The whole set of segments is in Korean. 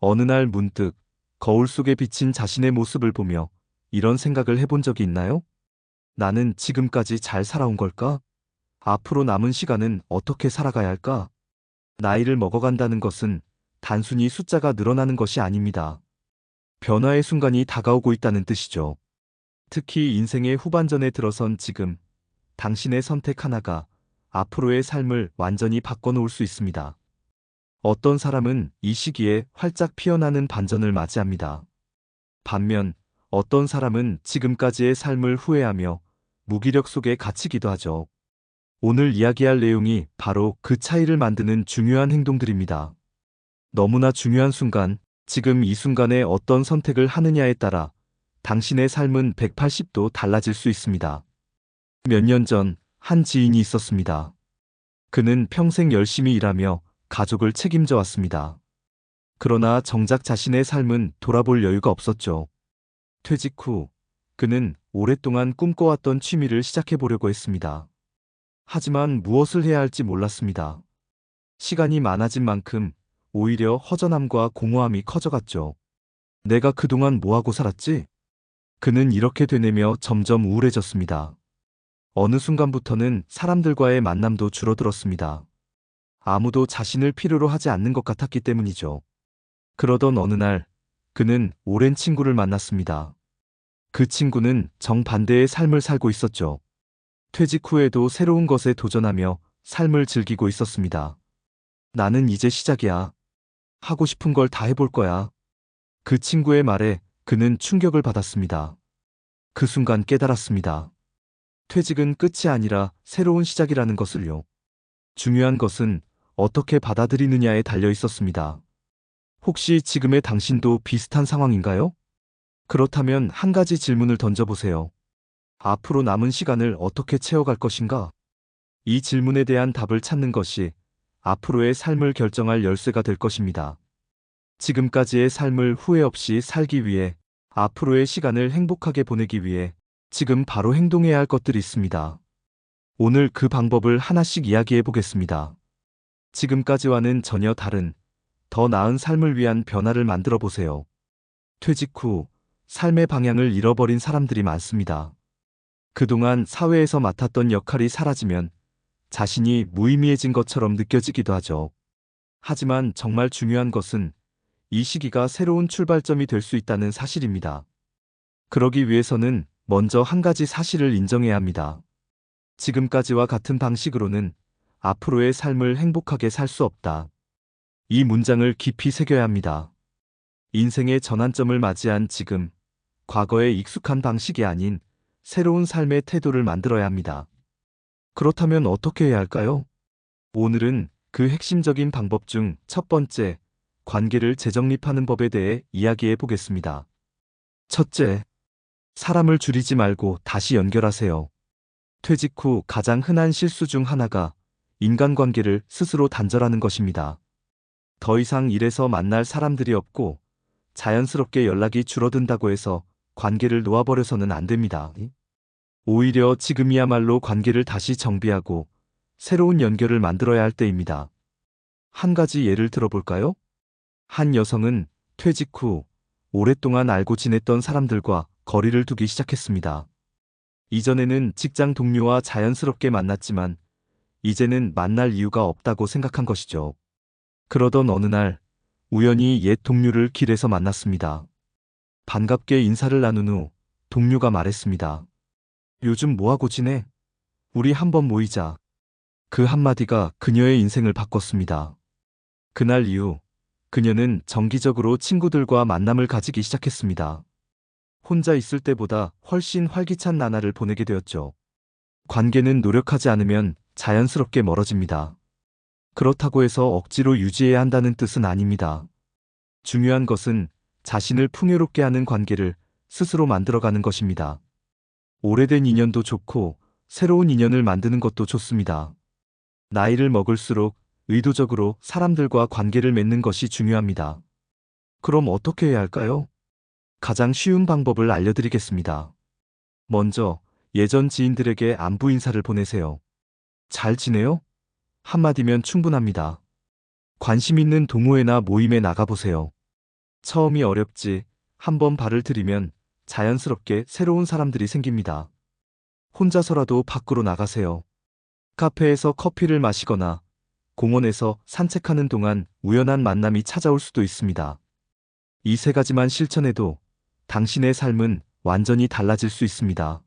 어느 날 문득 거울 속에 비친 자신의 모습을 보며 이런 생각을 해본 적이 있나요? 나는 지금까지 잘 살아온 걸까? 앞으로 남은 시간은 어떻게 살아가야 할까? 나이를 먹어간다는 것은 단순히 숫자가 늘어나는 것이 아닙니다. 변화의 순간이 다가오고 있다는 뜻이죠. 특히 인생의 후반전에 들어선 지금, 당신의 선택 하나가 앞으로의 삶을 완전히 바꿔놓을 수 있습니다. 어떤 사람은 이 시기에 활짝 피어나는 반전을 맞이합니다. 반면 어떤 사람은 지금까지의 삶을 후회하며 무기력 속에 갇히기도 하죠. 오늘 이야기할 내용이 바로 그 차이를 만드는 중요한 행동들입니다. 너무나 중요한 순간, 지금 이 순간에 어떤 선택을 하느냐에 따라 당신의 삶은 180도 달라질 수 있습니다. 몇 년 전 한 지인이 있었습니다. 그는 평생 열심히 일하며 가족을 책임져 왔습니다. 그러나 정작 자신의 삶은 돌아볼 여유가 없었죠. 퇴직 후 그는 오랫동안 꿈꿔왔던 취미를 시작해 보려고 했습니다. 하지만 무엇을 해야 할지 몰랐습니다. 시간이 많아진 만큼 오히려 허전함과 공허함이 커져갔죠. 내가 그동안 뭐하고 살았지? 그는 이렇게 되뇌며 점점 우울해졌습니다. 어느 순간부터는 사람들과의 만남도 줄어들었습니다. 아무도 자신을 필요로 하지 않는 것 같았기 때문이죠. 그러던 어느 날, 그는 오랜 친구를 만났습니다. 그 친구는 정반대의 삶을 살고 있었죠. 퇴직 후에도 새로운 것에 도전하며 삶을 즐기고 있었습니다. 나는 이제 시작이야. 하고 싶은 걸 다 해볼 거야. 그 친구의 말에 그는 충격을 받았습니다. 그 순간 깨달았습니다. 퇴직은 끝이 아니라 새로운 시작이라는 것을요. 중요한 것은 어떻게 받아들이느냐에 달려 있었습니다. 혹시 지금의 당신도 비슷한 상황인가요? 그렇다면 한 가지 질문을 던져보세요. 앞으로 남은 시간을 어떻게 채워갈 것인가? 이 질문에 대한 답을 찾는 것이 앞으로의 삶을 결정할 열쇠가 될 것입니다. 지금까지의 삶을 후회 없이 살기 위해, 앞으로의 시간을 행복하게 보내기 위해 지금 바로 행동해야 할 것들이 있습니다. 오늘 그 방법을 하나씩 이야기해 보겠습니다. 지금까지와는 전혀 다른, 더 나은 삶을 위한 변화를 만들어 보세요. 퇴직 후 삶의 방향을 잃어버린 사람들이 많습니다. 그동안 사회에서 맡았던 역할이 사라지면 자신이 무의미해진 것처럼 느껴지기도 하죠. 하지만 정말 중요한 것은 이 시기가 새로운 출발점이 될 수 있다는 사실입니다. 그러기 위해서는 먼저 한 가지 사실을 인정해야 합니다. 지금까지와 같은 방식으로는 앞으로의 삶을 행복하게 살 수 없다. 이 문장을 깊이 새겨야 합니다. 인생의 전환점을 맞이한 지금, 과거에 익숙한 방식이 아닌 새로운 삶의 태도를 만들어야 합니다. 그렇다면 어떻게 해야 할까요? 오늘은 그 핵심적인 방법 중 첫 번째, 관계를 재정립하는 법에 대해 이야기해 보겠습니다. 첫째, 사람을 줄이지 말고 다시 연결하세요. 퇴직 후 가장 흔한 실수 중 하나가 인간관계를 스스로 단절하는 것입니다. 더 이상 일에서 만날 사람들이 없고 자연스럽게 연락이 줄어든다고 해서 관계를 놓아버려서는 안 됩니다. 오히려 지금이야말로 관계를 다시 정비하고 새로운 연결을 만들어야 할 때입니다. 한 가지 예를 들어볼까요? 한 여성은 퇴직 후 오랫동안 알고 지냈던 사람들과 거리를 두기 시작했습니다. 이전에는 직장 동료와 자연스럽게 만났지만 이제는 만날 이유가 없다고 생각한 것이죠. 그러던 어느 날 우연히 옛 동료를 길에서 만났습니다. 반갑게 인사를 나눈 후 동료가 말했습니다. 요즘 뭐하고 지내? 우리 한번 모이자. 그 한마디가 그녀의 인생을 바꿨습니다. 그날 이후 그녀는 정기적으로 친구들과 만남을 가지기 시작했습니다. 혼자 있을 때보다 훨씬 활기찬 나날을 보내게 되었죠. 관계는 노력하지 않으면 자연스럽게 멀어집니다. 그렇다고 해서 억지로 유지해야 한다는 뜻은 아닙니다. 중요한 것은 자신을 풍요롭게 하는 관계를 스스로 만들어가는 것입니다. 오래된 인연도 좋고 새로운 인연을 만드는 것도 좋습니다. 나이를 먹을수록 의도적으로 사람들과 관계를 맺는 것이 중요합니다. 그럼 어떻게 해야 할까요? 가장 쉬운 방법을 알려드리겠습니다. 먼저 예전 지인들에게 안부 인사를 보내세요. 잘 지내요? 한마디면 충분합니다. 관심 있는 동호회나 모임에 나가보세요. 처음이 어렵지. 한번 발을 들이면 자연스럽게 새로운 사람들이 생깁니다. 혼자서라도 밖으로 나가세요. 카페에서 커피를 마시거나 공원에서 산책하는 동안 우연한 만남이 찾아올 수도 있습니다. 이 세 가지만 실천해도 당신의 삶은 완전히 달라질 수 있습니다.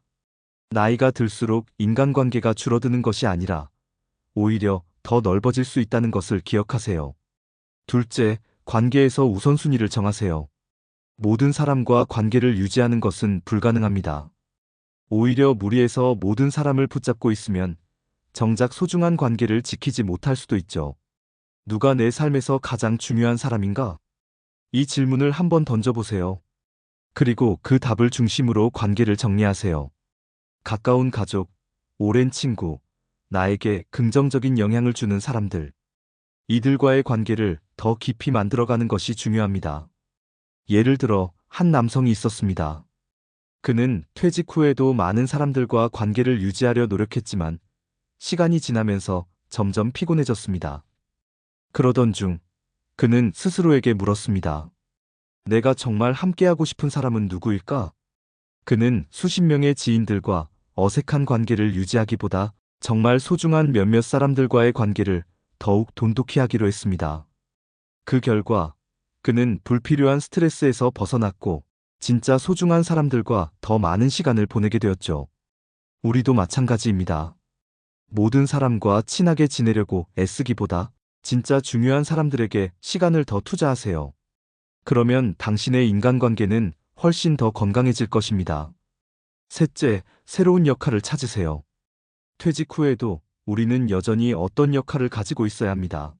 나이가 들수록 인간관계가 줄어드는 것이 아니라 오히려 더 넓어질 수 있다는 것을 기억하세요. 둘째, 관계에서 우선순위를 정하세요. 모든 사람과 관계를 유지하는 것은 불가능합니다. 오히려 무리해서 모든 사람을 붙잡고 있으면 정작 소중한 관계를 지키지 못할 수도 있죠. 누가 내 삶에서 가장 중요한 사람인가? 이 질문을 한번 던져보세요. 그리고 그 답을 중심으로 관계를 정리하세요. 가까운 가족, 오랜 친구, 나에게 긍정적인 영향을 주는 사람들. 이들과의 관계를 더 깊이 만들어가는 것이 중요합니다. 예를 들어, 한 남성이 있었습니다. 그는 퇴직 후에도 많은 사람들과 관계를 유지하려 노력했지만 시간이 지나면서 점점 피곤해졌습니다. 그러던 중 그는 스스로에게 물었습니다. 내가 정말 함께하고 싶은 사람은 누구일까? 그는 수십 명의 지인들과 어색한 관계를 유지하기보다 정말 소중한 몇몇 사람들과의 관계를 더욱 돈독히 하기로 했습니다. 그 결과 그는 불필요한 스트레스에서 벗어났고 진짜 소중한 사람들과 더 많은 시간을 보내게 되었죠. 우리도 마찬가지입니다. 모든 사람과 친하게 지내려고 애쓰기보다 진짜 중요한 사람들에게 시간을 더 투자하세요. 그러면 당신의 인간관계는 훨씬 더 건강해질 것입니다. 셋째, 새로운 역할을 찾으세요. 퇴직 후에도 우리는 여전히 어떤 역할을 가지고 있어야 합니다.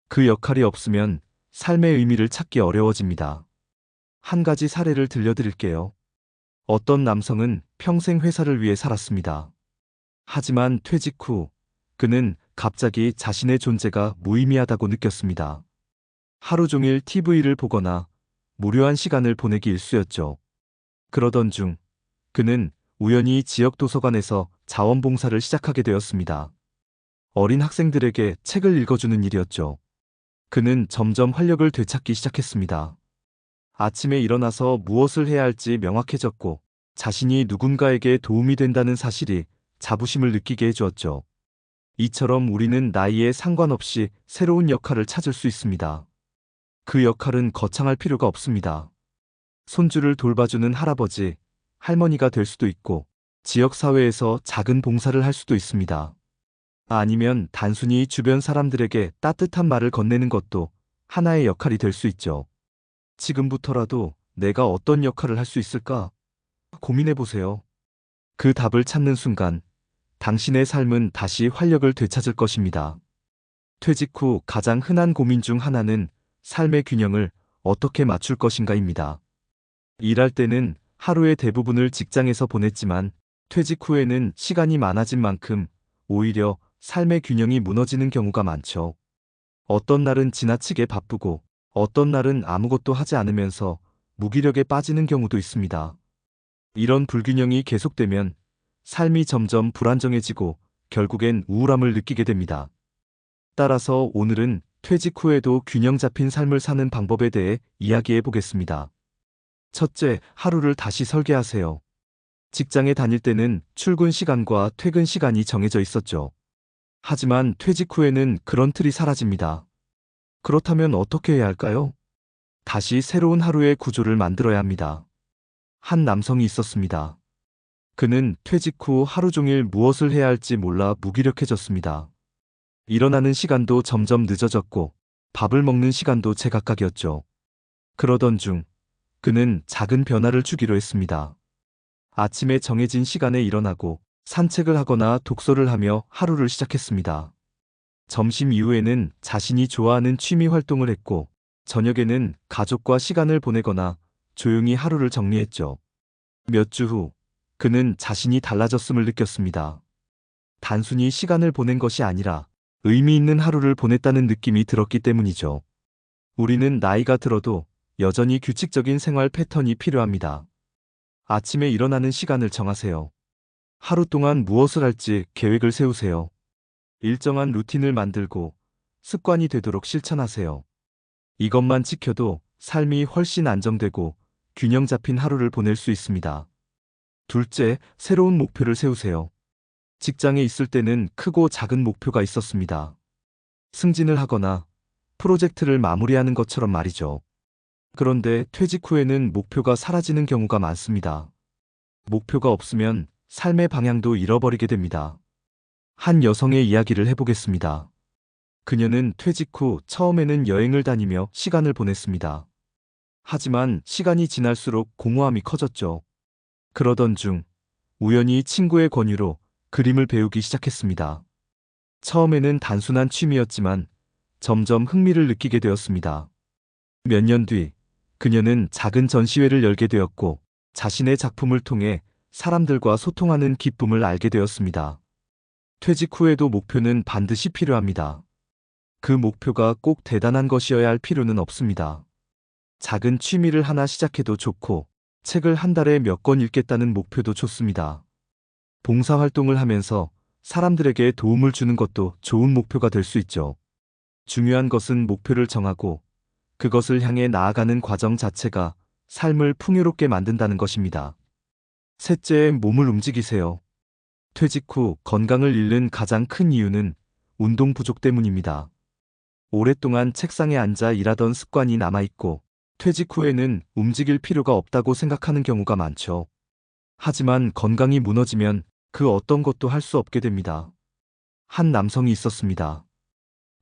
그 역할이 없으면 삶의 의미를 찾기 어려워집니다. 한 가지 사례를 들려드릴게요. 어떤 남성은 평생 회사를 위해 살았습니다. 하지만 퇴직 후 그는 갑자기 자신의 존재가 무의미하다고 느꼈습니다. 하루 종일 TV를 보거나 무료한 시간을 보내기 일쑤였죠. 그러던 중 그는 우연히 지역 도서관에서 자원봉사를 시작하게 되었습니다. 어린 학생들에게 책을 읽어주는 일이었죠. 그는 점점 활력을 되찾기 시작했습니다. 아침에 일어나서 무엇을 해야 할지 명확해졌고 자신이 누군가에게 도움이 된다는 사실이 자부심을 느끼게 해주었죠. 이처럼 우리는 나이에 상관없이 새로운 역할을 찾을 수 있습니다. 그 역할은 거창할 필요가 없습니다. 손주를 돌봐주는 할아버지, 할머니가 될 수도 있고 지역사회에서 작은 봉사를 할 수도 있습니다. 아니면 단순히 주변 사람들에게 따뜻한 말을 건네는 것도 하나의 역할이 될 수 있죠. 지금부터라도 내가 어떤 역할을 할 수 있을까? 고민해보세요. 그 답을 찾는 순간 당신의 삶은 다시 활력을 되찾을 것입니다. 퇴직 후 가장 흔한 고민 중 하나는 삶의 균형을 어떻게 맞출 것인가입니다. 일할 때는 하루의 대부분을 직장에서 보냈지만 퇴직 후에는 시간이 많아진 만큼 오히려 삶의 균형이 무너지는 경우가 많죠. 어떤 날은 지나치게 바쁘고 어떤 날은 아무것도 하지 않으면서 무기력에 빠지는 경우도 있습니다. 이런 불균형이 계속되면 삶이 점점 불안정해지고 결국엔 우울함을 느끼게 됩니다. 따라서 오늘은 퇴직 후에도 균형 잡힌 삶을 사는 방법에 대해 이야기해 보겠습니다. 첫째, 하루를 다시 설계하세요. 직장에 다닐 때는 출근 시간과 퇴근 시간이 정해져 있었죠. 하지만 퇴직 후에는 그런 틀이 사라집니다. 그렇다면 어떻게 해야 할까요? 다시 새로운 하루의 구조를 만들어야 합니다. 한 남성이 있었습니다. 그는 퇴직 후 하루 종일 무엇을 해야 할지 몰라 무기력해졌습니다. 일어나는 시간도 점점 늦어졌고 밥을 먹는 시간도 제각각이었죠. 그러던 중 그는 작은 변화를 주기로 했습니다. 아침에 정해진 시간에 일어나고 산책을 하거나 독서를 하며 하루를 시작했습니다. 점심 이후에는 자신이 좋아하는 취미 활동을 했고 저녁에는 가족과 시간을 보내거나 조용히 하루를 정리했죠. 몇 주 후 그는 자신이 달라졌음을 느꼈습니다. 단순히 시간을 보낸 것이 아니라 의미 있는 하루를 보냈다는 느낌이 들었기 때문이죠. 우리는 나이가 들어도 여전히 규칙적인 생활 패턴이 필요합니다. 아침에 일어나는 시간을 정하세요. 하루 동안 무엇을 할지 계획을 세우세요. 일정한 루틴을 만들고 습관이 되도록 실천하세요. 이것만 지켜도 삶이 훨씬 안정되고 균형 잡힌 하루를 보낼 수 있습니다. 둘째, 새로운 목표를 세우세요. 직장에 있을 때는 크고 작은 목표가 있었습니다. 승진을 하거나 프로젝트를 마무리하는 것처럼 말이죠. 그런데 퇴직 후에는 목표가 사라지는 경우가 많습니다. 목표가 없으면 삶의 방향도 잃어버리게 됩니다. 한 여성의 이야기를 해보겠습니다. 그녀는 퇴직 후 처음에는 여행을 다니며 시간을 보냈습니다. 하지만 시간이 지날수록 공허함이 커졌죠. 그러던 중 우연히 친구의 권유로 그림을 배우기 시작했습니다. 처음에는 단순한 취미였지만 점점 흥미를 느끼게 되었습니다. 몇 년 뒤 그녀는 작은 전시회를 열게 되었고 자신의 작품을 통해 사람들과 소통하는 기쁨을 알게 되었습니다. 퇴직 후에도 목표는 반드시 필요합니다. 그 목표가 꼭 대단한 것이어야 할 필요는 없습니다. 작은 취미를 하나 시작해도 좋고 책을 한 달에 몇 권 읽겠다는 목표도 좋습니다. 봉사활동을 하면서 사람들에게 도움을 주는 것도 좋은 목표가 될 수 있죠. 중요한 것은 목표를 정하고 그것을 향해 나아가는 과정 자체가 삶을 풍요롭게 만든다는 것입니다. 셋째, 몸을 움직이세요. 퇴직 후 건강을 잃는 가장 큰 이유는 운동 부족 때문입니다. 오랫동안 책상에 앉아 일하던 습관이 남아있고 퇴직 후에는 움직일 필요가 없다고 생각하는 경우가 많죠. 하지만 건강이 무너지면 그 어떤 것도 할 수 없게 됩니다. 한 남성이 있었습니다.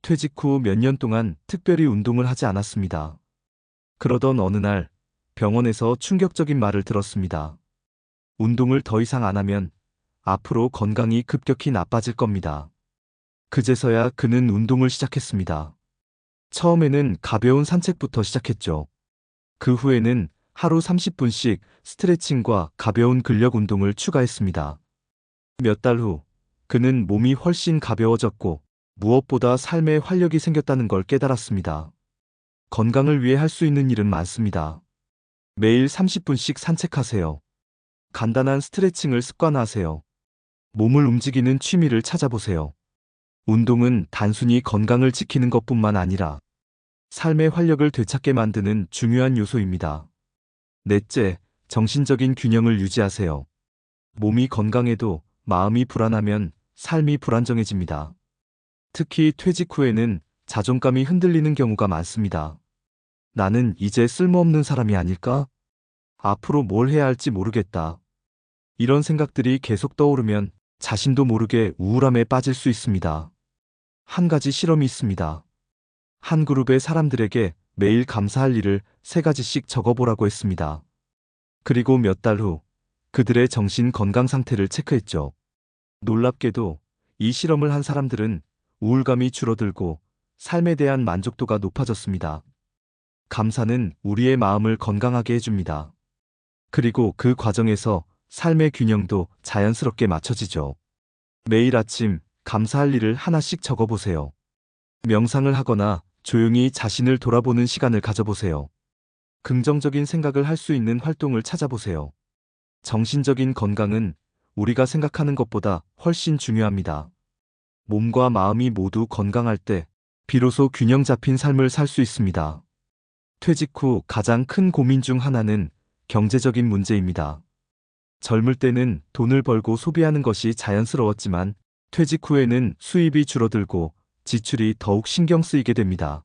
퇴직 후 몇 년 동안 특별히 운동을 하지 않았습니다. 그러던 어느 날 병원에서 충격적인 말을 들었습니다. 운동을 더 이상 안 하면 앞으로 건강이 급격히 나빠질 겁니다. 그제서야 그는 운동을 시작했습니다. 처음에는 가벼운 산책부터 시작했죠. 그 후에는 하루 30분씩 스트레칭과 가벼운 근력 운동을 추가했습니다. 몇 달 후, 그는 몸이 훨씬 가벼워졌고 무엇보다 삶에 활력이 생겼다는 걸 깨달았습니다. 건강을 위해 할 수 있는 일은 많습니다. 매일 30분씩 산책하세요. 간단한 스트레칭을 습관화하세요. 몸을 움직이는 취미를 찾아보세요. 운동은 단순히 건강을 지키는 것뿐만 아니라 삶의 활력을 되찾게 만드는 중요한 요소입니다. 넷째, 정신적인 균형을 유지하세요. 몸이 건강해도 마음이 불안하면 삶이 불안정해집니다. 특히 퇴직 후에는 자존감이 흔들리는 경우가 많습니다. 나는 이제 쓸모없는 사람이 아닐까? 앞으로 뭘 해야 할지 모르겠다. 이런 생각들이 계속 떠오르면 자신도 모르게 우울함에 빠질 수 있습니다. 한 가지 실험이 있습니다. 한 그룹의 사람들에게 매일 감사할 일을 3가지씩 적어보라고 했습니다. 그리고 몇 달 후 그들의 정신 건강 상태를 체크했죠. 놀랍게도 이 실험을 한 사람들은 우울감이 줄어들고 삶에 대한 만족도가 높아졌습니다. 감사는 우리의 마음을 건강하게 해줍니다. 그리고 그 과정에서 삶의 균형도 자연스럽게 맞춰지죠. 매일 아침 감사할 일을 하나씩 적어보세요. 명상을 하거나 조용히 자신을 돌아보는 시간을 가져보세요. 긍정적인 생각을 할 수 있는 활동을 찾아보세요. 정신적인 건강은 우리가 생각하는 것보다 훨씬 중요합니다. 몸과 마음이 모두 건강할 때 비로소 균형 잡힌 삶을 살 수 있습니다. 퇴직 후 가장 큰 고민 중 하나는 경제적인 문제입니다. 젊을 때는 돈을 벌고 소비하는 것이 자연스러웠지만 퇴직 후에는 수입이 줄어들고 지출이 더욱 신경 쓰이게 됩니다.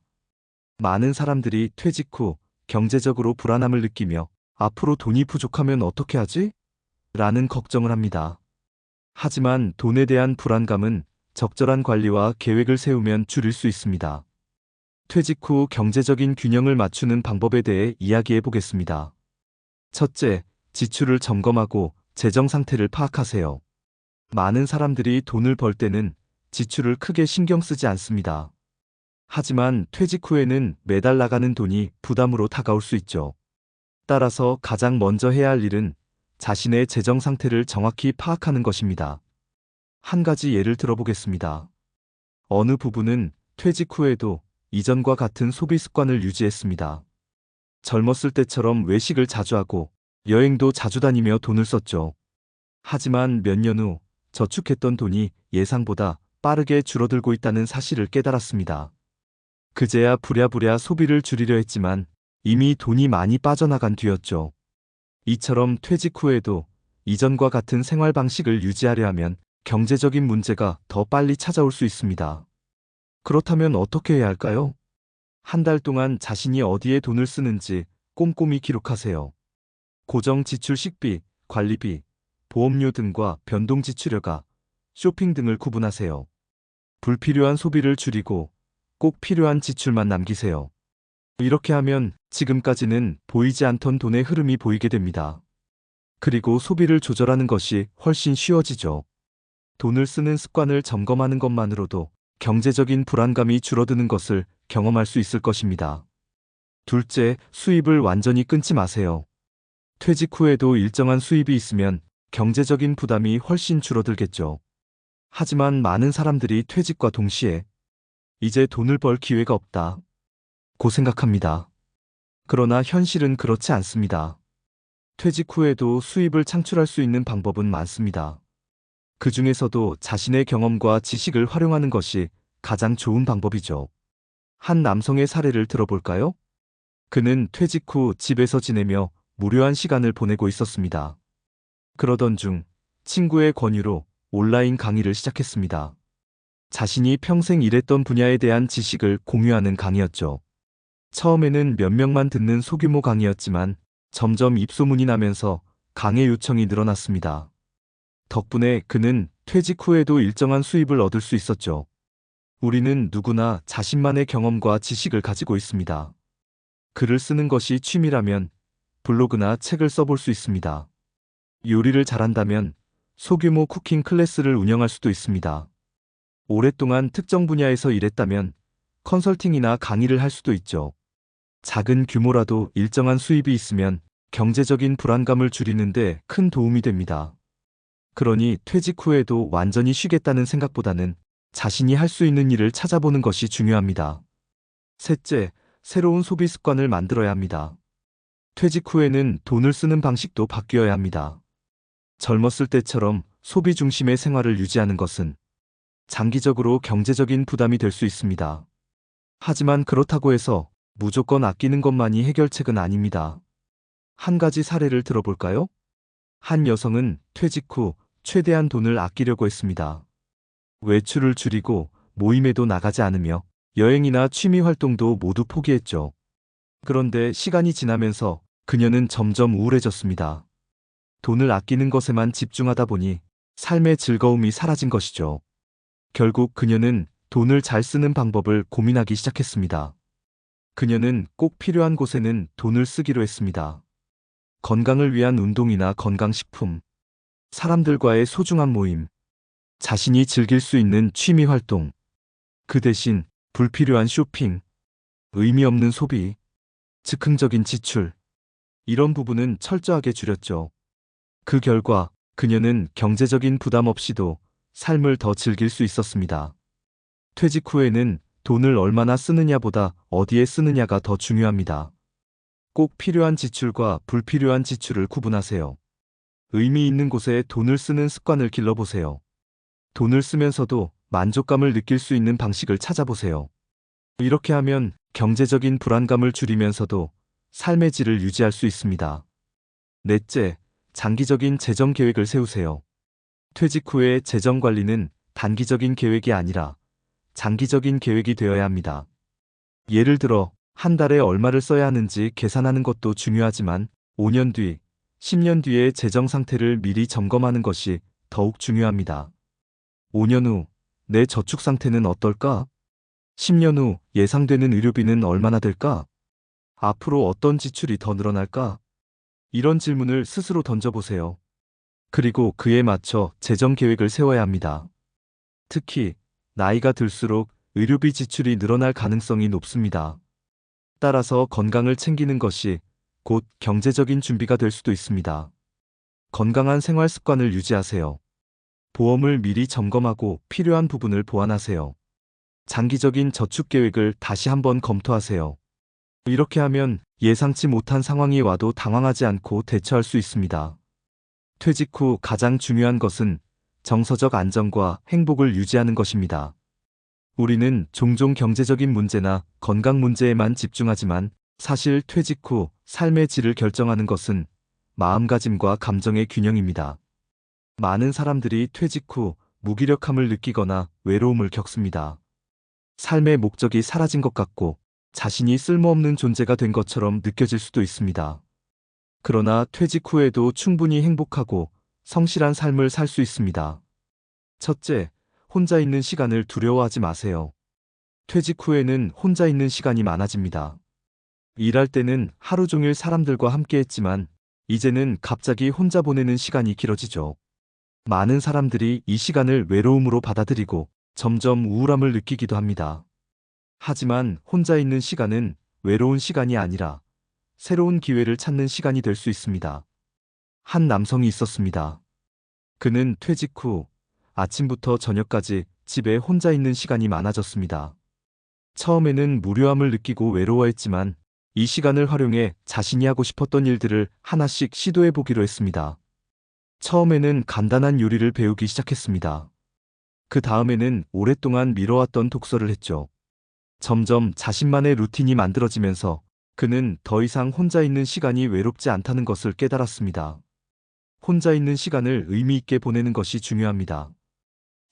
많은 사람들이 퇴직 후 경제적으로 불안함을 느끼며 앞으로 돈이 부족하면 어떻게 하지? 라는 걱정을 합니다. 하지만 돈에 대한 불안감은 적절한 관리와 계획을 세우면 줄일 수 있습니다. 퇴직 후 경제적인 균형을 맞추는 방법에 대해 이야기해 보겠습니다. 첫째, 지출을 점검하고 재정 상태를 파악하세요. 많은 사람들이 돈을 벌 때는 지출을 크게 신경 쓰지 않습니다. 하지만 퇴직 후에는 매달 나가는 돈이 부담으로 다가올 수 있죠. 따라서 가장 먼저 해야 할 일은 자신의 재정 상태를 정확히 파악하는 것입니다. 한 가지 예를 들어보겠습니다. 어느 부부는 퇴직 후에도 이전과 같은 소비 습관을 유지했습니다. 젊었을 때처럼 외식을 자주 하고 여행도 자주 다니며 돈을 썼죠. 하지만 몇 년 후 저축했던 돈이 예상보다 빠르게 줄어들고 있다는 사실을 깨달았습니다. 그제야 부랴부랴 소비를 줄이려 했지만 이미 돈이 많이 빠져나간 뒤였죠. 이처럼 퇴직 후에도 이전과 같은 생활 방식을 유지하려 하면 경제적인 문제가 더 빨리 찾아올 수 있습니다. 그렇다면 어떻게 해야 할까요? 한 달 동안 자신이 어디에 돈을 쓰는지 꼼꼼히 기록하세요. 고정 지출 식비, 관리비, 보험료 등과 변동 지출여가, 쇼핑 등을 구분하세요. 불필요한 소비를 줄이고 꼭 필요한 지출만 남기세요. 이렇게 하면 지금까지는 보이지 않던 돈의 흐름이 보이게 됩니다. 그리고 소비를 조절하는 것이 훨씬 쉬워지죠. 돈을 쓰는 습관을 점검하는 것만으로도 경제적인 불안감이 줄어드는 것을 경험할 수 있을 것입니다. 둘째, 수입을 완전히 끊지 마세요. 퇴직 후에도 일정한 수입이 있으면 경제적인 부담이 훨씬 줄어들겠죠. 하지만 많은 사람들이 퇴직과 동시에 이제 돈을 벌 기회가 없다 고 생각합니다. 그러나 현실은 그렇지 않습니다. 퇴직 후에도 수입을 창출할 수 있는 방법은 많습니다. 그 중에서도 자신의 경험과 지식을 활용하는 것이 가장 좋은 방법이죠. 한 남성의 사례를 들어볼까요? 그는 퇴직 후 집에서 지내며 무료한 시간을 보내고 있었습니다. 그러던 중 친구의 권유로 온라인 강의를 시작했습니다. 자신이 평생 일했던 분야에 대한 지식을 공유하는 강의였죠. 처음에는 몇 명만 듣는 소규모 강의였지만 점점 입소문이 나면서 강의 요청이 늘어났습니다. 덕분에 그는 퇴직 후에도 일정한 수입을 얻을 수 있었죠. 우리는 누구나 자신만의 경험과 지식을 가지고 있습니다. 글을 쓰는 것이 취미라면 블로그나 책을 써볼 수 있습니다. 요리를 잘한다면 소규모 쿠킹 클래스를 운영할 수도 있습니다. 오랫동안 특정 분야에서 일했다면 컨설팅이나 강의를 할 수도 있죠. 작은 규모라도 일정한 수입이 있으면 경제적인 불안감을 줄이는데 큰 도움이 됩니다. 그러니 퇴직 후에도 완전히 쉬겠다는 생각보다는 자신이 할 수 있는 일을 찾아보는 것이 중요합니다. 셋째, 새로운 소비 습관을 만들어야 합니다. 퇴직 후에는 돈을 쓰는 방식도 바뀌어야 합니다. 젊었을 때처럼 소비 중심의 생활을 유지하는 것은 장기적으로 경제적인 부담이 될 수 있습니다. 하지만 그렇다고 해서 무조건 아끼는 것만이 해결책은 아닙니다. 한 가지 사례를 들어볼까요? 한 여성은 퇴직 후 최대한 돈을 아끼려고 했습니다. 외출을 줄이고 모임에도 나가지 않으며 여행이나 취미 활동도 모두 포기했죠. 그런데 시간이 지나면서 그녀는 점점 우울해졌습니다. 돈을 아끼는 것에만 집중하다 보니 삶의 즐거움이 사라진 것이죠. 결국 그녀는 돈을 잘 쓰는 방법을 고민하기 시작했습니다. 그녀는 꼭 필요한 곳에는 돈을 쓰기로 했습니다. 건강을 위한 운동이나 건강식품, 사람들과의 소중한 모임, 자신이 즐길 수 있는 취미 활동, 그 대신 불필요한 쇼핑, 의미 없는 소비, 즉흥적인 지출, 이런 부분은 철저하게 줄였죠. 그 결과 그녀는 경제적인 부담 없이도 삶을 더 즐길 수 있었습니다. 퇴직 후에는 돈을 얼마나 쓰느냐보다 어디에 쓰느냐가 더 중요합니다. 꼭 필요한 지출과 불필요한 지출을 구분하세요. 의미 있는 곳에 돈을 쓰는 습관을 길러보세요. 돈을 쓰면서도 만족감을 느낄 수 있는 방식을 찾아보세요. 이렇게 하면 경제적인 불안감을 줄이면서도 삶의 질을 유지할 수 있습니다. 넷째, 장기적인 재정 계획을 세우세요. 퇴직 후의 재정 관리는 단기적인 계획이 아니라 장기적인 계획이 되어야 합니다. 예를 들어 한 달에 얼마를 써야 하는지 계산하는 것도 중요하지만 5년 뒤, 10년 뒤의 재정 상태를 미리 점검하는 것이 더욱 중요합니다. 5년 후 내 저축 상태는 어떨까? 10년 후 예상되는 의료비는 얼마나 될까? 앞으로 어떤 지출이 더 늘어날까? 이런 질문을 스스로 던져보세요. 그리고 그에 맞춰 재정 계획을 세워야 합니다. 특히 나이가 들수록 의료비 지출이 늘어날 가능성이 높습니다. 따라서 건강을 챙기는 것이 곧 경제적인 준비가 될 수도 있습니다. 건강한 생활 습관을 유지하세요. 보험을 미리 점검하고 필요한 부분을 보완하세요. 장기적인 저축 계획을 다시 한번 검토하세요. 이렇게 하면 예상치 못한 상황이 와도 당황하지 않고 대처할 수 있습니다. 퇴직 후 가장 중요한 것은 정서적 안정과 행복을 유지하는 것입니다. 우리는 종종 경제적인 문제나 건강 문제에만 집중하지만 사실 퇴직 후 삶의 질을 결정하는 것은 마음가짐과 감정의 균형입니다. 많은 사람들이 퇴직 후 무기력함을 느끼거나 외로움을 겪습니다. 삶의 목적이 사라진 것 같고 자신이 쓸모없는 존재가 된 것처럼 느껴질 수도 있습니다. 그러나 퇴직 후에도 충분히 행복하고 성실한 삶을 살 수 있습니다. 첫째, 혼자 있는 시간을 두려워하지 마세요. 퇴직 후에는 혼자 있는 시간이 많아집니다. 일할 때는 하루 종일 사람들과 함께 했지만 이제는 갑자기 혼자 보내는 시간이 길어지죠. 많은 사람들이 이 시간을 외로움으로 받아들이고 점점 우울함을 느끼기도 합니다. 하지만 혼자 있는 시간은 외로운 시간이 아니라 새로운 기회를 찾는 시간이 될 수 있습니다. 한 남성이 있었습니다. 그는 퇴직 후 아침부터 저녁까지 집에 혼자 있는 시간이 많아졌습니다. 처음에는 무료함을 느끼고 외로워했지만 이 시간을 활용해 자신이 하고 싶었던 일들을 하나씩 시도해 보기로 했습니다. 처음에는 간단한 요리를 배우기 시작했습니다. 그 다음에는 오랫동안 미뤄왔던 독서를 했죠. 점점 자신만의 루틴이 만들어지면서 그는 더 이상 혼자 있는 시간이 외롭지 않다는 것을 깨달았습니다. 혼자 있는 시간을 의미 있게 보내는 것이 중요합니다.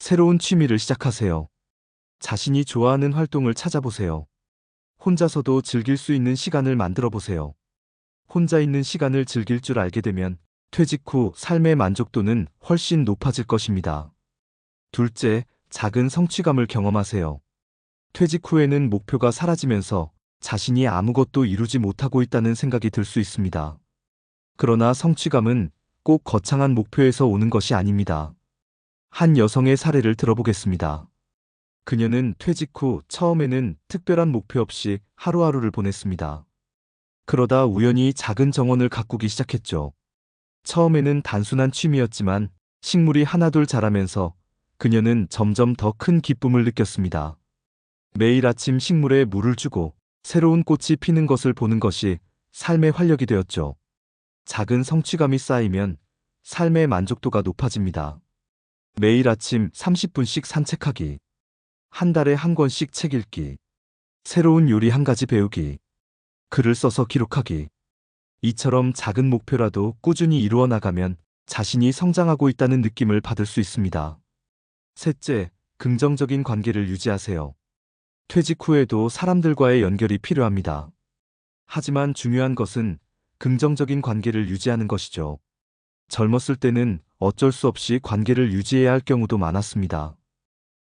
새로운 취미를 시작하세요. 자신이 좋아하는 활동을 찾아보세요. 혼자서도 즐길 수 있는 시간을 만들어 보세요. 혼자 있는 시간을 즐길 줄 알게 되면 퇴직 후 삶의 만족도는 훨씬 높아질 것입니다. 둘째, 작은 성취감을 경험하세요. 퇴직 후에는 목표가 사라지면서 자신이 아무것도 이루지 못하고 있다는 생각이 들 수 있습니다. 그러나 성취감은 꼭 거창한 목표에서 오는 것이 아닙니다. 한 여성의 사례를 들어보겠습니다. 그녀는 퇴직 후 처음에는 특별한 목표 없이 하루하루를 보냈습니다. 그러다 우연히 작은 정원을 가꾸기 시작했죠. 처음에는 단순한 취미였지만 식물이 하나둘 자라면서 그녀는 점점 더 큰 기쁨을 느꼈습니다. 매일 아침 식물에 물을 주고 새로운 꽃이 피는 것을 보는 것이 삶의 활력이 되었죠. 작은 성취감이 쌓이면 삶의 만족도가 높아집니다. 매일 아침 30분씩 산책하기, 한 달에 한 권씩 책 읽기, 새로운 요리 한 가지 배우기, 글을 써서 기록하기. 이처럼 작은 목표라도 꾸준히 이루어 나가면 자신이 성장하고 있다는 느낌을 받을 수 있습니다. 셋째, 긍정적인 관계를 유지하세요. 퇴직 후에도 사람들과의 연결이 필요합니다. 하지만 중요한 것은 긍정적인 관계를 유지하는 것이죠. 젊었을 때는 어쩔 수 없이 관계를 유지해야 할 경우도 많았습니다.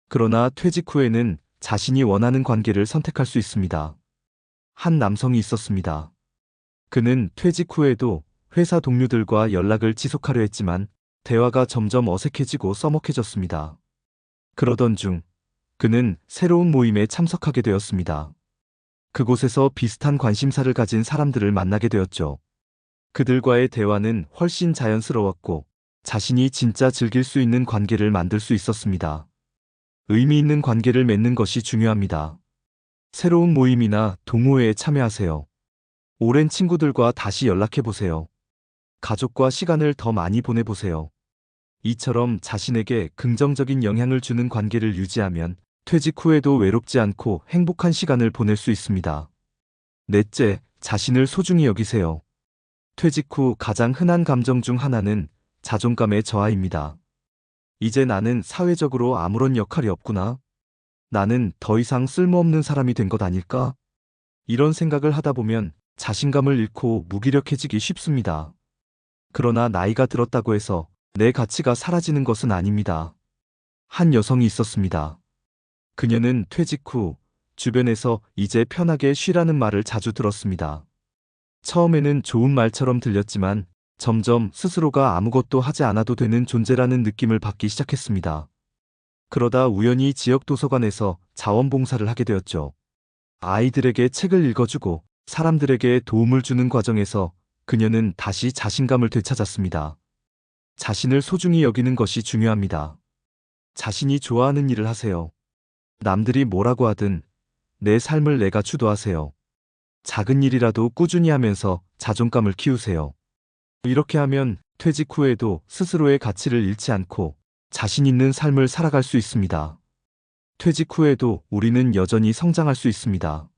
그러나 퇴직 후에는 자신이 원하는 관계를 선택할 수 있습니다. 한 남성이 있었습니다. 그는 퇴직 후에도 회사 동료들과 연락을 지속하려 했지만 대화가 점점 어색해지고 서먹해졌습니다. 그러던 중 그는 새로운 모임에 참석하게 되었습니다. 그곳에서 비슷한 관심사를 가진 사람들을 만나게 되었죠. 그들과의 대화는 훨씬 자연스러웠고 자신이 진짜 즐길 수 있는 관계를 만들 수 있었습니다. 의미 있는 관계를 맺는 것이 중요합니다. 새로운 모임이나 동호회에 참여하세요. 오랜 친구들과 다시 연락해보세요. 가족과 시간을 더 많이 보내보세요. 이처럼 자신에게 긍정적인 영향을 주는 관계를 유지하면 퇴직 후에도 외롭지 않고 행복한 시간을 보낼 수 있습니다. 넷째, 자신을 소중히 여기세요. 퇴직 후 가장 흔한 감정 중 하나는 자존감의 저하입니다. 이제 나는 사회적으로 아무런 역할이 없구나. 나는 더 이상 쓸모없는 사람이 된 것 아닐까? 이런 생각을 하다 보면 자신감을 잃고 무기력해지기 쉽습니다. 그러나 나이가 들었다고 해서 내 가치가 사라지는 것은 아닙니다. 한 여성이 있었습니다. 그녀는 퇴직 후 주변에서 이제 편하게 쉬라는 말을 자주 들었습니다. 처음에는 좋은 말처럼 들렸지만 점점 스스로가 아무것도 하지 않아도 되는 존재라는 느낌을 받기 시작했습니다. 그러다 우연히 지역 도서관에서 자원봉사를 하게 되었죠. 아이들에게 책을 읽어주고 사람들에게 도움을 주는 과정에서 그녀는 다시 자신감을 되찾았습니다. 자신을 소중히 여기는 것이 중요합니다. 자신이 좋아하는 일을 하세요. 남들이 뭐라고 하든 내 삶을 내가 주도하세요. 작은 일이라도 꾸준히 하면서 자존감을 키우세요. 이렇게 하면 퇴직 후에도 스스로의 가치를 잃지 않고 자신 있는 삶을 살아갈 수 있습니다. 퇴직 후에도 우리는 여전히 성장할 수 있습니다.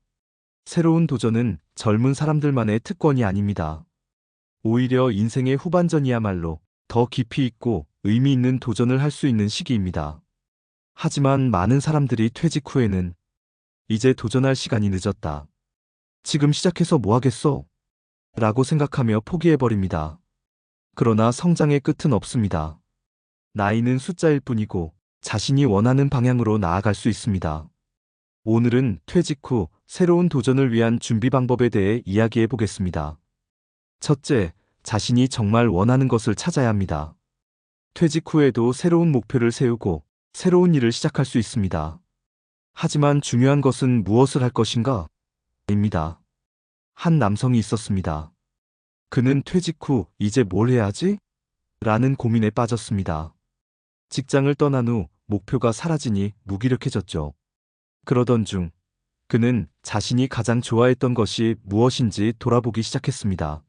새로운 도전은 젊은 사람들만의 특권이 아닙니다. 오히려 인생의 후반전이야말로 더 깊이 있고 의미 있는 도전을 할 수 있는 시기입니다. 하지만 많은 사람들이 퇴직 후에는 이제 도전할 시간이 늦었다. 지금 시작해서 뭐 하겠어? 라고 생각하며 포기해버립니다. 그러나 성장의 끝은 없습니다. 나이는 숫자일 뿐이고 자신이 원하는 방향으로 나아갈 수 있습니다. 오늘은 퇴직 후 새로운 도전을 위한 준비 방법에 대해 이야기해 보겠습니다. 첫째, 자신이 정말 원하는 것을 찾아야 합니다. 퇴직 후에도 새로운 목표를 세우고 새로운 일을 시작할 수 있습니다. 하지만 중요한 것은 무엇을 할 것인가? 입니다. 한 남성이 있었습니다. 그는 퇴직 후 이제 뭘 해야 하지? 라는 고민에 빠졌습니다. 직장을 떠난 후 목표가 사라지니 무기력해졌죠. 그러던 중 그는 자신이 가장 좋아했던 것이 무엇인지 돌아보기 시작했습니다.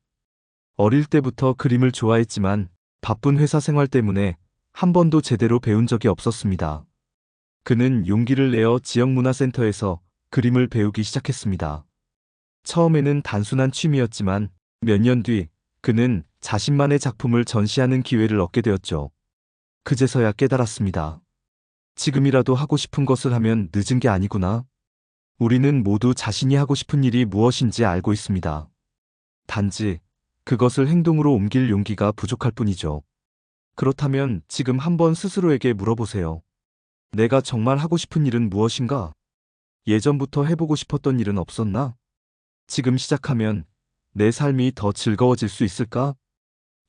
어릴 때부터 그림을 좋아했지만 바쁜 회사 생활 때문에 한 번도 제대로 배운 적이 없었습니다. 그는 용기를 내어 지역문화센터에서 그림을 배우기 시작했습니다. 처음에는 단순한 취미였지만 몇 년 뒤 그는 자신만의 작품을 전시하는 기회를 얻게 되었죠. 그제서야 깨달았습니다. 지금이라도 하고 싶은 것을 하면 늦은 게 아니구나. 우리는 모두 자신이 하고 싶은 일이 무엇인지 알고 있습니다. 단지 그것을 행동으로 옮길 용기가 부족할 뿐이죠. 그렇다면 지금 한번 스스로에게 물어보세요. 내가 정말 하고 싶은 일은 무엇인가? 예전부터 해보고 싶었던 일은 없었나? 지금 시작하면 내 삶이 더 즐거워질 수 있을까?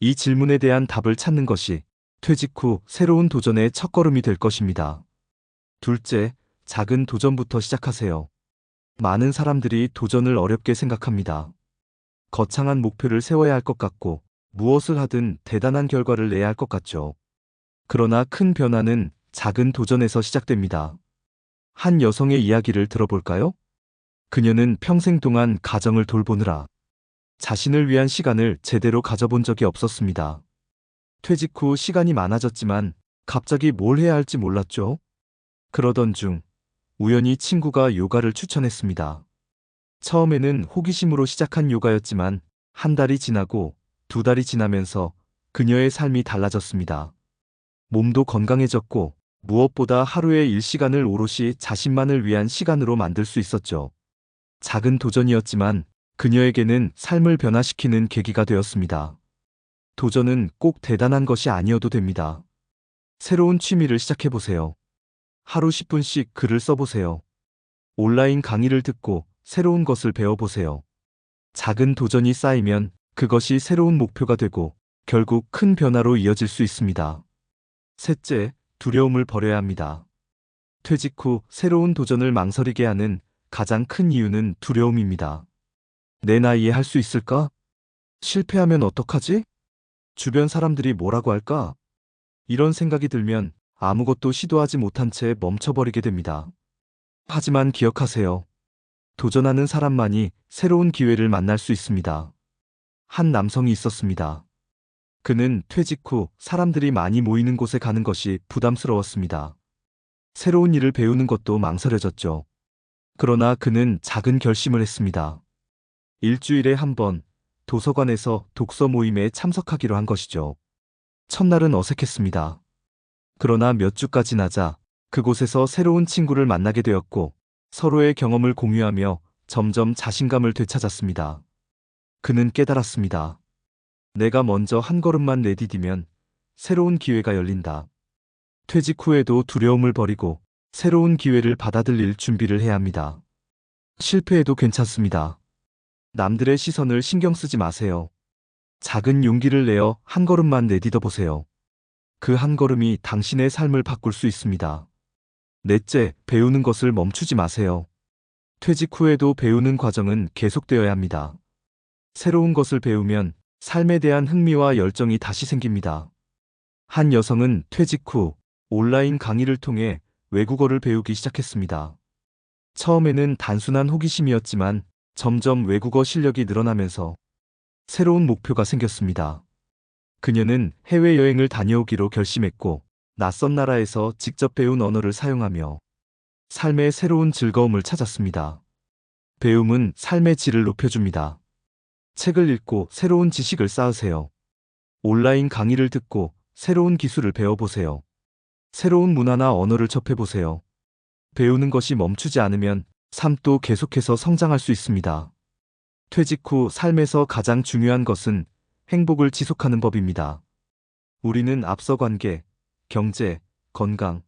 이 질문에 대한 답을 찾는 것이 퇴직 후 새로운 도전의 첫걸음이 될 것입니다. 둘째, 작은 도전부터 시작하세요. 많은 사람들이 도전을 어렵게 생각합니다. 거창한 목표를 세워야 할 것 같고 무엇을 하든 대단한 결과를 내야 할 것 같죠. 그러나 큰 변화는 작은 도전에서 시작됩니다. 한 여성의 이야기를 들어볼까요? 그녀는 평생 동안 가정을 돌보느라 자신을 위한 시간을 제대로 가져본 적이 없었습니다. 퇴직 후 시간이 많아졌지만 갑자기 뭘 해야 할지 몰랐죠. 그러던 중 우연히 친구가 요가를 추천했습니다. 처음에는 호기심으로 시작한 요가였지만 한 달이 지나고 두 달이 지나면서 그녀의 삶이 달라졌습니다. 몸도 건강해졌고 무엇보다 하루의 일시간을 오롯이 자신만을 위한 시간으로 만들 수 있었죠. 작은 도전이었지만 그녀에게는 삶을 변화시키는 계기가 되었습니다. 도전은 꼭 대단한 것이 아니어도 됩니다. 새로운 취미를 시작해보세요. 하루 10분씩 글을 써보세요. 온라인 강의를 듣고 새로운 것을 배워보세요. 작은 도전이 쌓이면 그것이 새로운 목표가 되고 결국 큰 변화로 이어질 수 있습니다. 셋째, 두려움을 버려야 합니다. 퇴직 후 새로운 도전을 망설이게 하는 가장 큰 이유는 두려움입니다. 내 나이에 할 수 있을까? 실패하면 어떡하지? 주변 사람들이 뭐라고 할까? 이런 생각이 들면 아무것도 시도하지 못한 채 멈춰버리게 됩니다. 하지만 기억하세요. 도전하는 사람만이 새로운 기회를 만날 수 있습니다. 한 남성이 있었습니다. 그는 퇴직 후 사람들이 많이 모이는 곳에 가는 것이 부담스러웠습니다. 새로운 일을 배우는 것도 망설여졌죠. 그러나 그는 작은 결심을 했습니다. 일주일에 한 번 도서관에서 독서 모임에 참석하기로 한 것이죠. 첫날은 어색했습니다. 그러나 몇 주가 지나자 그곳에서 새로운 친구를 만나게 되었고 서로의 경험을 공유하며 점점 자신감을 되찾았습니다. 그는 깨달았습니다. 내가 먼저 한 걸음만 내디디면 새로운 기회가 열린다. 퇴직 후에도 두려움을 버리고 새로운 기회를 받아들일 준비를 해야 합니다. 실패해도 괜찮습니다. 남들의 시선을 신경 쓰지 마세요. 작은 용기를 내어 한 걸음만 내디뎌 보세요. 그 한 걸음이 당신의 삶을 바꿀 수 있습니다. 넷째, 배우는 것을 멈추지 마세요. 퇴직 후에도 배우는 과정은 계속되어야 합니다. 새로운 것을 배우면 삶에 대한 흥미와 열정이 다시 생깁니다. 한 여성은 퇴직 후 온라인 강의를 통해 외국어를 배우기 시작했습니다. 처음에는 단순한 호기심이었지만 점점 외국어 실력이 늘어나면서 새로운 목표가 생겼습니다. 그녀는 해외여행을 다녀오기로 결심했고 낯선 나라에서 직접 배운 언어를 사용하며 삶의 새로운 즐거움을 찾았습니다. 배움은 삶의 질을 높여줍니다. 책을 읽고 새로운 지식을 쌓으세요. 온라인 강의를 듣고 새로운 기술을 배워보세요. 새로운 문화나 언어를 접해보세요. 배우는 것이 멈추지 않으면 삶도 계속해서 성장할 수 있습니다. 퇴직 후 삶에서 가장 중요한 것은 행복을 지속하는 법입니다. 우리는 앞서 관계, 경제, 건강,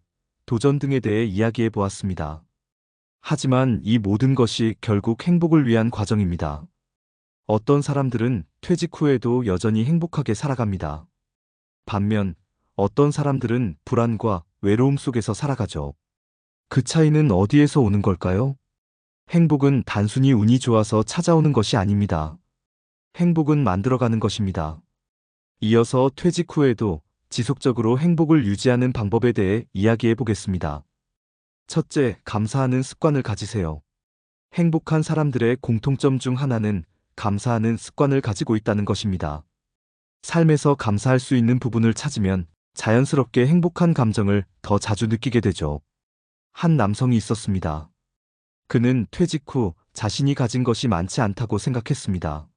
도전 등에 대해 이야기해 보았습니다. 하지만 이 모든 것이 결국 행복을 위한 과정입니다. 어떤 사람들은 퇴직 후에도 여전히 행복하게 살아갑니다. 반면 어떤 사람들은 불안과 외로움 속에서 살아가죠. 그 차이는 어디에서 오는 걸까요? 행복은 단순히 운이 좋아서 찾아오는 것이 아닙니다. 행복은 만들어가는 것입니다. 이어서 퇴직 후에도 지속적으로 행복을 유지하는 방법에 대해 이야기해 보겠습니다. 첫째, 감사하는 습관을 가지세요. 행복한 사람들의 공통점 중 하나는 감사하는 습관을 가지고 있다는 것입니다. 삶에서 감사할 수 있는 부분을 찾으면 자연스럽게 행복한 감정을 더 자주 느끼게 되죠. 한 남성이 있었습니다. 그는 퇴직 후 자신이 가진 것이 많지 않다고 생각했습니다.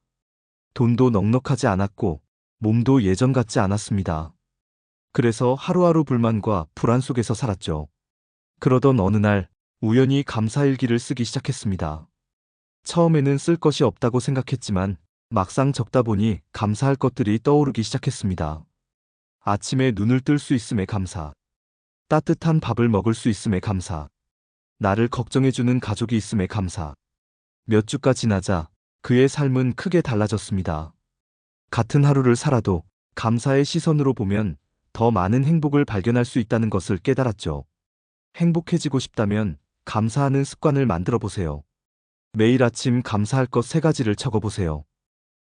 돈도 넉넉하지 않았고 몸도 예전 같지 않았습니다. 그래서 하루하루 불만과 불안 속에서 살았죠. 그러던 어느 날 우연히 감사일기를 쓰기 시작했습니다. 처음에는 쓸 것이 없다고 생각했지만 막상 적다 보니 감사할 것들이 떠오르기 시작했습니다. 아침에 눈을 뜰 수 있음에 감사. 따뜻한 밥을 먹을 수 있음에 감사. 나를 걱정해주는 가족이 있음에 감사. 몇 주가 지나자 그의 삶은 크게 달라졌습니다. 같은 하루를 살아도 감사의 시선으로 보면 더 많은 행복을 발견할 수 있다는 것을 깨달았죠. 행복해지고 싶다면 감사하는 습관을 만들어 보세요. 매일 아침 감사할 것 3가지를 적어보세요.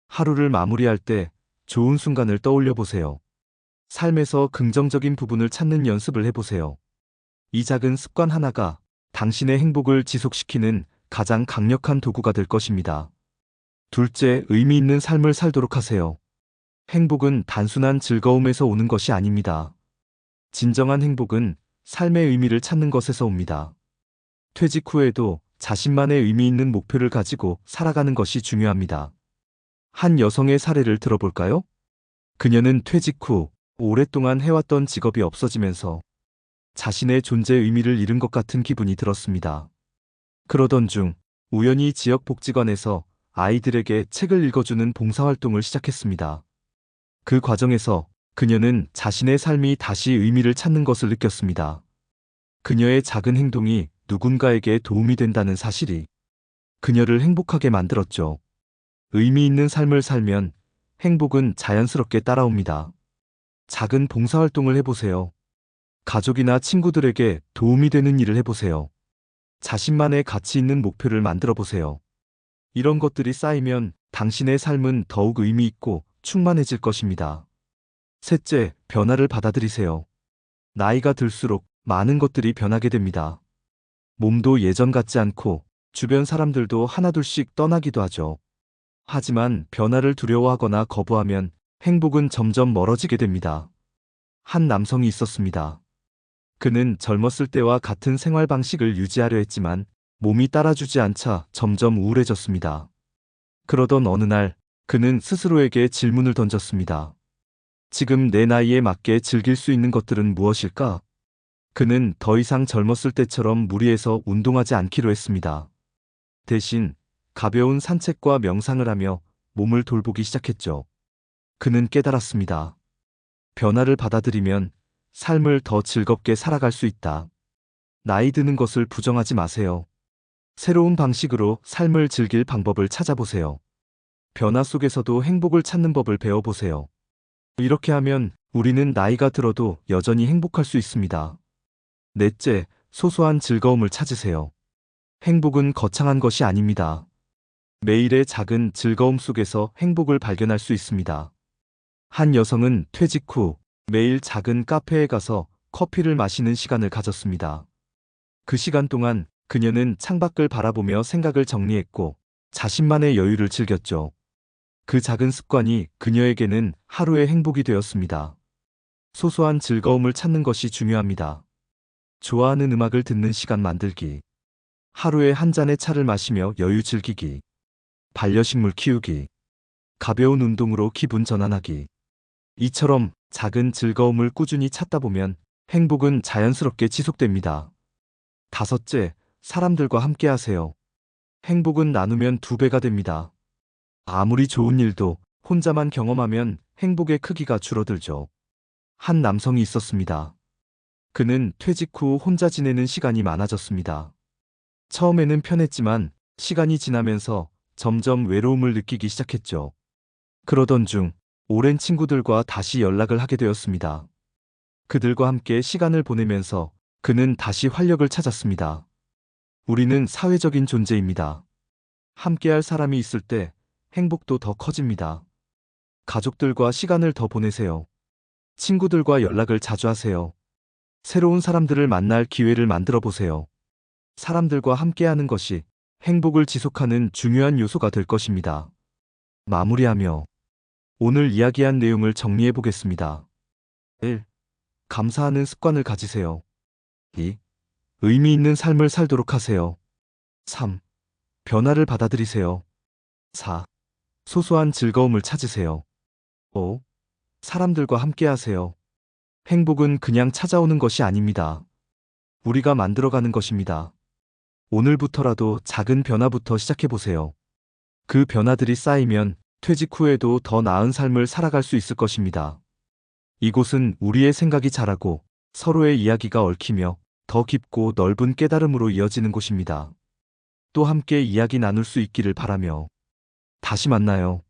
하루를 마무리할 때 좋은 순간을 떠올려 보세요. 삶에서 긍정적인 부분을 찾는 연습을 해보세요. 이 작은 습관 하나가 당신의 행복을 지속시키는 가장 강력한 도구가 될 것입니다. 둘째, 의미 있는 삶을 살도록 하세요. 행복은 단순한 즐거움에서 오는 것이 아닙니다. 진정한 행복은 삶의 의미를 찾는 것에서 옵니다. 퇴직 후에도 자신만의 의미 있는 목표를 가지고 살아가는 것이 중요합니다. 한 여성의 사례를 들어볼까요? 그녀는 퇴직 후 오랫동안 해왔던 직업이 없어지면서 자신의 존재의 의미를 잃은 것 같은 기분이 들었습니다. 그러던 중 우연히 지역 복지관에서 아이들에게 책을 읽어주는 봉사활동을 시작했습니다. 그 과정에서 그녀는 자신의 삶이 다시 의미를 찾는 것을 느꼈습니다. 그녀의 작은 행동이 누군가에게 도움이 된다는 사실이 그녀를 행복하게 만들었죠. 의미 있는 삶을 살면 행복은 자연스럽게 따라옵니다. 작은 봉사활동을 해보세요. 가족이나 친구들에게 도움이 되는 일을 해보세요. 자신만의 가치 있는 목표를 만들어 보세요. 이런 것들이 쌓이면 당신의 삶은 더욱 의미 있고 충만해질 것입니다. 셋째, 변화를 받아들이세요. 나이가 들수록 많은 것들이 변하게 됩니다. 몸도 예전 같지 않고 주변 사람들도 하나둘씩 떠나기도 하죠. 하지만 변화를 두려워하거나 거부하면 행복은 점점 멀어지게 됩니다. 한 남성이 있었습니다. 그는 젊었을 때와 같은 생활 방식을 유지하려 했지만 몸이 따라주지 않자 점점 우울해졌습니다. 그러던 어느 날 그는 스스로에게 질문을 던졌습니다. 지금 내 나이에 맞게 즐길 수 있는 것들은 무엇일까? 그는 더 이상 젊었을 때처럼 무리해서 운동하지 않기로 했습니다. 대신 가벼운 산책과 명상을 하며 몸을 돌보기 시작했죠. 그는 깨달았습니다. 변화를 받아들이면 삶을 더 즐겁게 살아갈 수 있다. 나이 드는 것을 부정하지 마세요. 새로운 방식으로 삶을 즐길 방법을 찾아보세요. 변화 속에서도 행복을 찾는 법을 배워보세요. 이렇게 하면 우리는 나이가 들어도 여전히 행복할 수 있습니다. 넷째, 소소한 즐거움을 찾으세요. 행복은 거창한 것이 아닙니다. 매일의 작은 즐거움 속에서 행복을 발견할 수 있습니다. 한 여성은 퇴직 후 매일 작은 카페에 가서 커피를 마시는 시간을 가졌습니다. 그 시간 동안 그녀는 창밖을 바라보며 생각을 정리했고 자신만의 여유를 즐겼죠. 그 작은 습관이 그녀에게는 하루의 행복이 되었습니다. 소소한 즐거움을 찾는 것이 중요합니다. 좋아하는 음악을 듣는 시간 만들기. 하루에 한 잔의 차를 마시며 여유 즐기기. 반려식물 키우기. 가벼운 운동으로 기분 전환하기. 이처럼 작은 즐거움을 꾸준히 찾다 보면 행복은 자연스럽게 지속됩니다. 다섯째, 사람들과 함께 하세요. 행복은 나누면 2배가 됩니다. 아무리 좋은 일도 혼자만 경험하면 행복의 크기가 줄어들죠. 한 남성이 있었습니다. 그는 퇴직 후 혼자 지내는 시간이 많아졌습니다. 처음에는 편했지만 시간이 지나면서 점점 외로움을 느끼기 시작했죠. 그러던 중 오랜 친구들과 다시 연락을 하게 되었습니다. 그들과 함께 시간을 보내면서 그는 다시 활력을 찾았습니다. 우리는 사회적인 존재입니다. 함께할 사람이 있을 때 행복도 더 커집니다. 가족들과 시간을 더 보내세요. 친구들과 연락을 자주 하세요. 새로운 사람들을 만날 기회를 만들어 보세요. 사람들과 함께하는 것이 행복을 지속하는 중요한 요소가 될 것입니다. 마무리하며 오늘 이야기한 내용을 정리해 보겠습니다. 1. 감사하는 습관을 가지세요. 2. 의미 있는 삶을 살도록 하세요. 3. 변화를 받아들이세요. 4. 소소한 즐거움을 찾으세요. 5. 사람들과 함께 하세요. 행복은 그냥 찾아오는 것이 아닙니다. 우리가 만들어가는 것입니다. 오늘부터라도 작은 변화부터 시작해보세요. 그 변화들이 쌓이면 퇴직 후에도 더 나은 삶을 살아갈 수 있을 것입니다. 이곳은 우리의 생각이 자라고 서로의 이야기가 얽히며 더 깊고 넓은 깨달음으로 이어지는 곳입니다. 또 함께 이야기 나눌 수 있기를 바라며 다시 만나요.